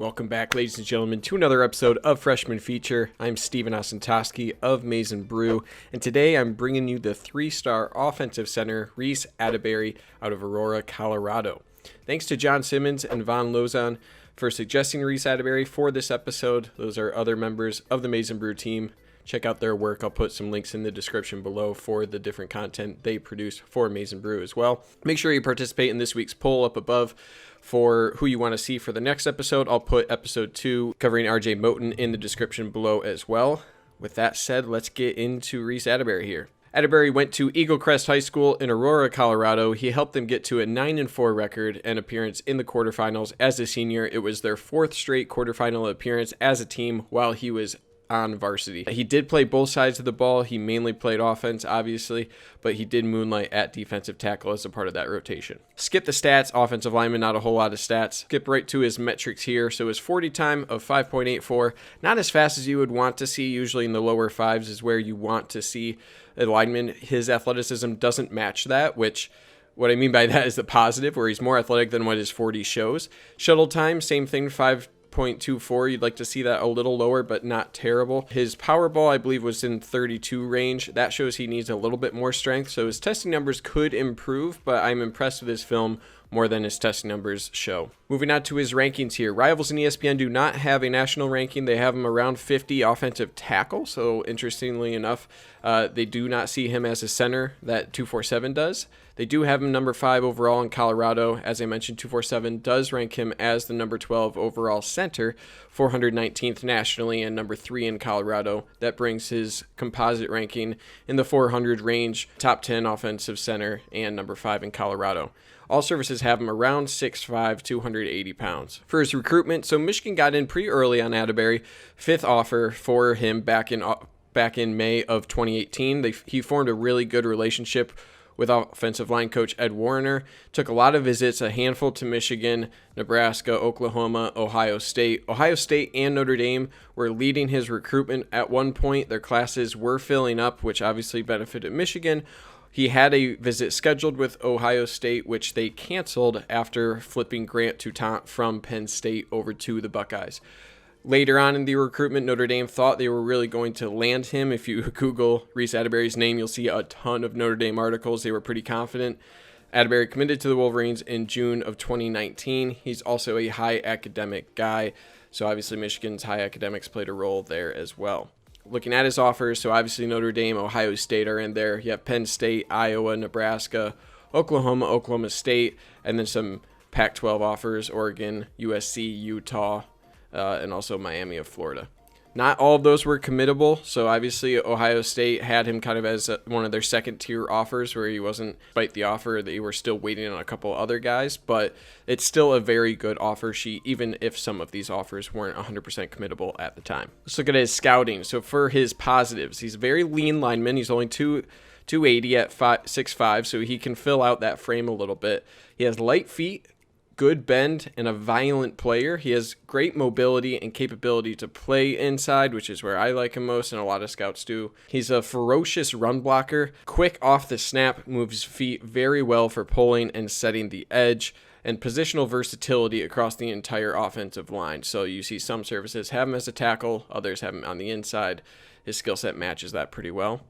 Welcome back, ladies and gentlemen, to another episode of Freshman Feature. I'm Steven Osentoski of Maize and Brew, and today I'm bringing you the 3-star offensive center, Reece Atteberry, out of Aurora, Colorado. Thanks to John Simmons and Von Lozon for suggesting Reece Atteberry for this episode. Those are other members of the Maize and Brew team. Check out their work. I'll put some links in the description below for the different content they produce for Maize and Brew as well. Make sure you participate in this week's poll up above for who you want to see for the next episode. I'll put episode 2 covering RJ Moten in the description below as well. With that said, let's get into Reece Atteberry here. Atteberry went to Eagle Crest High School in Aurora, Colorado. He helped them get to a 9-4 record and appearance in the quarterfinals as a senior. It was their 4th straight quarterfinal appearance as a team while he was on varsity. He did play both sides of the ball. He mainly played offense, obviously, but he did moonlight at defensive tackle as a part of that rotation. Skip the stats. Offensive lineman, not a whole lot of stats. Skip right to his metrics here. So his 40 time of 5.84, not as fast as you would want to see. Usually in the lower 5s is where you want to see a lineman. His athleticism doesn't match that, which what I mean by that is the positive, where he's more athletic than what his 40 shows. Shuttle time, same thing, 5.24. You'd like to see that a little lower, but not terrible. His power ball, I believe, was in 32 range. That shows he needs a little bit more strength, so his testing numbers could improve, but I'm impressed with his film more than his testing numbers show. Moving on to his rankings here. Rivals and ESPN do not have a national ranking. They have him around 50 offensive tackle, so interestingly enough, they do not see him as a center that 247 does. They do have him number 5 overall in Colorado. As I mentioned, 247 does rank him as the number 12 overall center, 419th nationally, and number 3 in Colorado. That brings his composite ranking in the 400 range, top 10 offensive center, and number 5 in Colorado. All services have him around 6'5", 280 pounds. For his recruitment, so Michigan got in pretty early on Atteberry. 5th offer for him back in May of 2018. He formed a really good relationship with offensive line coach Ed Warner. Took a lot of visits, a handful to Michigan, Nebraska, Oklahoma, Ohio State. Ohio State and Notre Dame were leading his recruitment at one point. Their classes were filling up, which obviously benefited Michigan. He had a visit scheduled with Ohio State, which they canceled after flipping Grant Toutant from Penn State over to the Buckeyes. Later on in the recruitment, Notre Dame thought they were really going to land him. If you Google Reece Atteberry's name, you'll see a ton of Notre Dame articles. They were pretty confident. Atteberry committed to the Wolverines in June of 2019. He's also a high academic guy, so obviously Michigan's high academics played a role there as well. Looking at his offers, so obviously Notre Dame, Ohio State are in there. You have Penn State, Iowa, Nebraska, Oklahoma, Oklahoma State, and then some Pac-12 offers, Oregon, USC, Utah, and also Miami of Florida. Not all of those were committable, so obviously Ohio State had him kind of as one of their second-tier offers where he wasn't, despite the offer, they were still waiting on a couple other guys, but it's still a very good offer sheet, even if some of these offers weren't 100% committable at the time. Let's look at his scouting. So for his positives, he's a very lean lineman. He's only 280 at 6'5", so he can fill out that frame a little bit. He has light feet, good bend, and a violent player. He has great mobility and capability to play inside, which is where I like him most, and a lot of scouts do. He's a ferocious run blocker, quick off the snap, moves feet very well for pulling and setting the edge, and positional versatility across the entire offensive line. So you see some services have him as a tackle, others have him on the inside. His skill set matches that pretty well.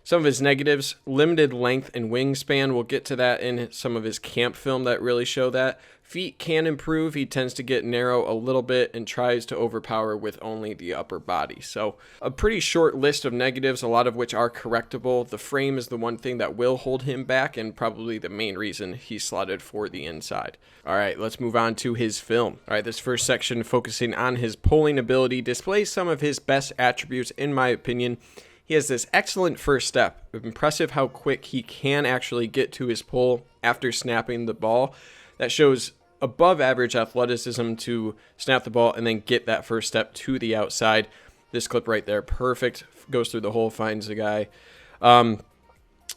Some of his negatives, limited length and wingspan. We'll get to that in some of his camp film that really show that. Feet can improve. He tends to get narrow a little bit and tries to overpower with only the upper body. So a pretty short list of negatives, a lot of which are correctable. The frame is the one thing that will hold him back and probably the main reason he's slotted for the inside. All right, let's move on to his film. All right, this first section focusing on his pulling ability displays some of his best attributes in my opinion. He has this excellent first step. Impressive how quick he can actually get to his pull after snapping the ball. That shows above average athleticism to snap the ball and then get that first step to the outside. This clip right there, perfect. Goes through the hole, finds the guy.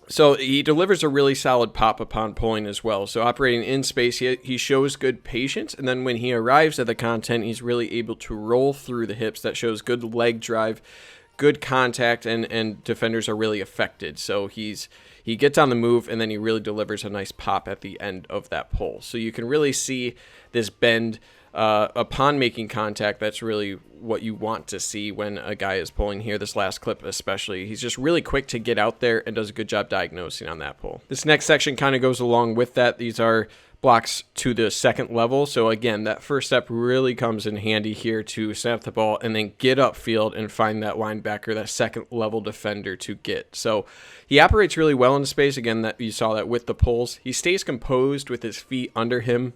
So he delivers a really solid pop upon pulling as well. So operating in space, he shows good patience. And then when he arrives at the content, he's really able to roll through the hips. That shows good leg drive, good contact, and defenders are really affected. So he gets on the move, and then he really delivers a nice pop at the end of that pull. So you can really see this bend upon making contact, that's really what you want to see when a guy is pulling here. This last clip especially, he's just really quick to get out there and does a good job diagnosing on that pull. This next section kind of goes along with that. These are blocks to the second level. So again, that first step really comes in handy here to snap the ball and then get upfield and find that linebacker, that second level defender to get. So he operates really well in space. Again, that you saw that with the pulls. He stays composed with his feet under him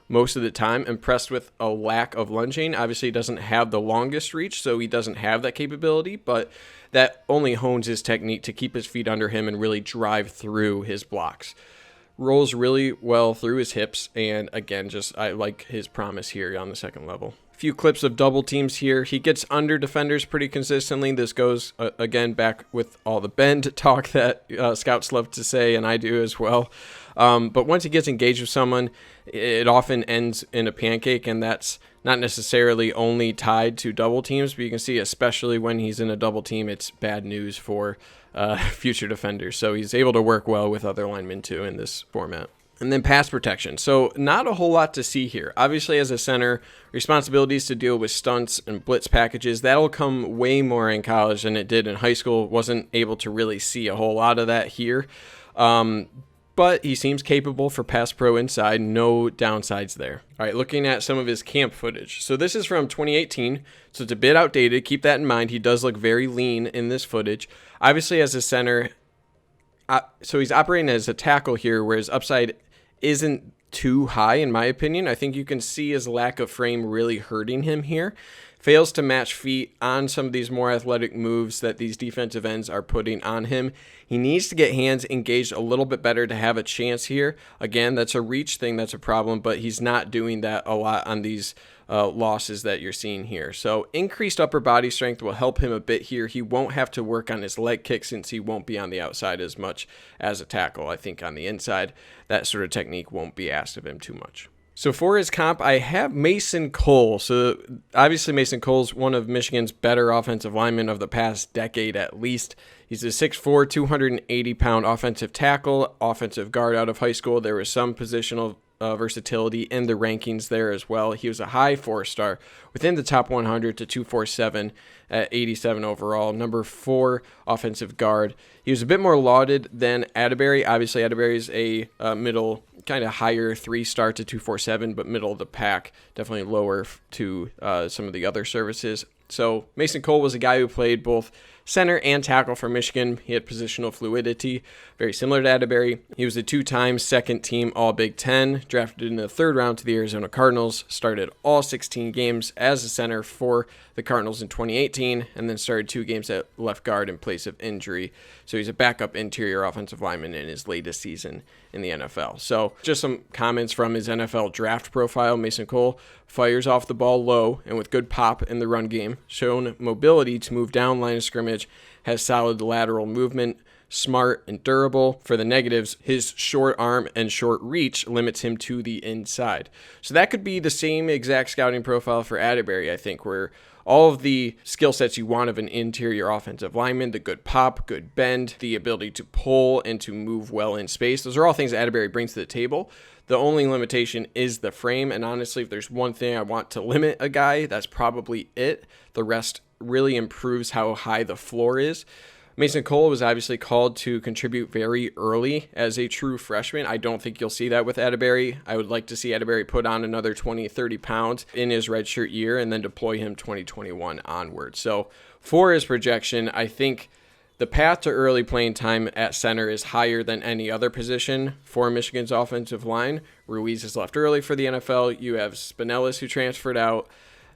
most of the time, impressed with a lack of lunging. Obviously, he doesn't have the longest reach, so he doesn't have that capability, but that only hones his technique to keep his feet under him and really drive through his blocks. Rolls really well through his hips, and again, I like his promise here on the second level. A few clips of double teams here. He gets under defenders pretty consistently. This goes, again, back with all the bend talk that scouts love to say, and I do as well. But once he gets engaged with someone, it often ends in a pancake, and that's not necessarily only tied to double teams, but you can see, especially when he's in a double team, it's bad news for future defenders. So he's able to work well with other linemen too in this format. And then pass protection. So not a whole lot to see here. Obviously, as a center, responsibilities to deal with stunts and blitz packages, that'll come way more in college than it did in high school. Wasn't able to really see a whole lot of that here. But he seems capable for pass pro inside. No downsides there. All right, looking at some of his camp footage. So this is from 2018, so it's a bit outdated. Keep that in mind. He does look very lean in this footage. Obviously, as a center, so he's operating as a tackle here, where his upside isn't too high, in my opinion. I think you can see his lack of frame really hurting him here. Fails to match feet on some of these more athletic moves that these defensive ends are putting on him. He needs to get hands engaged a little bit better to have a chance here. Again, that's a reach thing, that's a problem, but he's not doing that a lot on these losses that you're seeing here. So increased upper body strength will help him a bit here. He won't have to work on his leg kick since he won't be on the outside as much as a tackle. I think on the inside, that sort of technique won't be asked of him too much. So for his comp, I have Mason Cole. So obviously Mason Cole's one of Michigan's better offensive linemen of the past decade at least. He's a 6'4", 280-pound offensive tackle, offensive guard out of high school. There was some positional versatility in the rankings there as well. He was a high 4-star within the top 100 to 247 at 87 overall. Number 4 offensive guard. He was a bit more lauded than Atteberry. Obviously, Atteberry is a middle, kind of higher 3-star to 247, but middle of the pack, definitely lower to some of the other services. So Mason Cole was a guy who played both center and tackle for Michigan. He had positional fluidity, very similar to Atteberry. He was a 2-time second-team All-Big Ten, drafted in the 3rd round to the Arizona Cardinals, started all 16 games as a center for the Cardinals in 2018, and then started 2 games at left guard in place of injury. So he's a backup interior offensive lineman in his latest season in the NFL. So just some comments from his NFL draft profile. Mason Cole fires off the ball low and with good pop in the run game, shown mobility to move down line of scrimmage, has solid lateral movement, smart and durable. For the negatives, his short arm and short reach limits him to the inside. So that could be the same exact scouting profile for Atteberry, I think, where all of the skill sets you want of an interior offensive lineman, the good pop, good bend, the ability to pull and to move well in space. Those are all things Atteberry brings to the table. The only limitation is the frame, and honestly, if there's one thing I want to limit a guy, that's probably it. The rest really improves how high the floor is. Mason Cole was obviously called to contribute very early as a true freshman. I don't think you'll see that with Atteberry. I would like to see Atteberry put on another 20, 30 pounds in his redshirt year and then deploy him 2021 onward. So for his projection, I think the path to early playing time at center is higher than any other position for Michigan's offensive line. Ruiz is left early for the NFL. You have Spinellis who transferred out.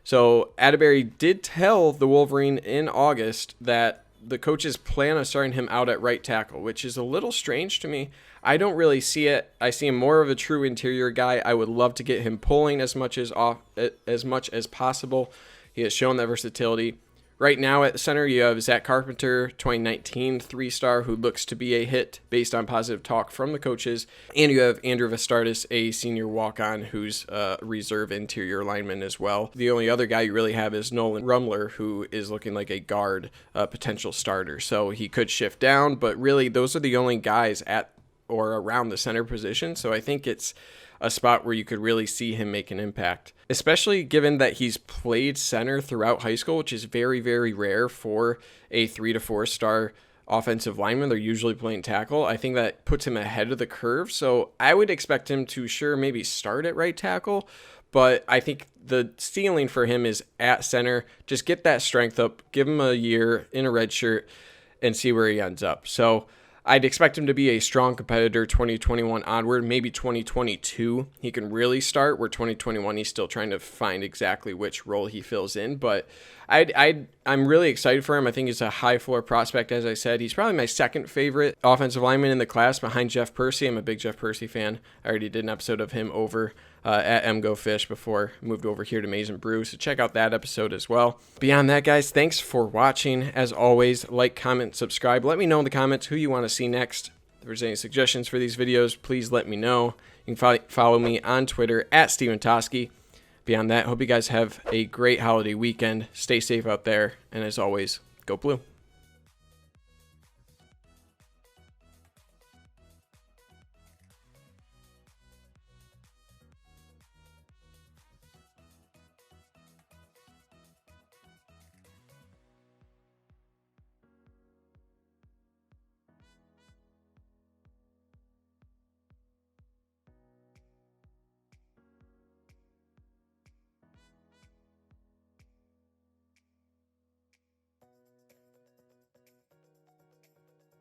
So Atteberry did tell the Wolverine in August that the coaches plan on starting him out at right tackle, which is a little strange to me. I don't really see it. I see him more of a true interior guy. I would love to get him pulling as much as possible. He has shown that versatility. Right now at center, you have Zach Carpenter, 2019 3-star, who looks to be a hit based on positive talk from the coaches. And you have Andrew Vastardis, a senior walk-on, who's a reserve interior lineman as well. The only other guy you really have is Nolan Rumler, who is looking like a guard potential starter. So he could shift down, but really those are the only guys at or around the center position. So I think it's a spot where you could really see him make an impact, especially given that he's played center throughout high school, which is very, very rare for a 3 to 4 star offensive lineman. They're usually playing tackle. I think that puts him ahead of the curve. So I would expect him to maybe start at right tackle, but I think the ceiling for him is at center. Just get that strength up, give him a year in a red shirt, and see where he ends up. So I'd expect him to be a strong competitor 2021 onward, maybe 2022. He can really start, where 2021 he's still trying to find exactly which role he fills in. But I'm really excited for him. I think he's a high floor prospect. As I said, he's probably my second favorite offensive lineman in the class behind Jeff Percy. I'm a big Jeff Percy fan. I already did an episode of him over at MGO Fish before I moved over here to Maize and Brew, so check out that episode as well. Beyond that, guys, thanks for watching. As always, like, comment, subscribe. Let me know in the comments who you want to see next. If there's any suggestions for these videos, please let me know. You can follow me on Twitter at Steven Toski. Beyond that, hope you guys have a great holiday weekend. Stay safe out there, and as always, go Blue.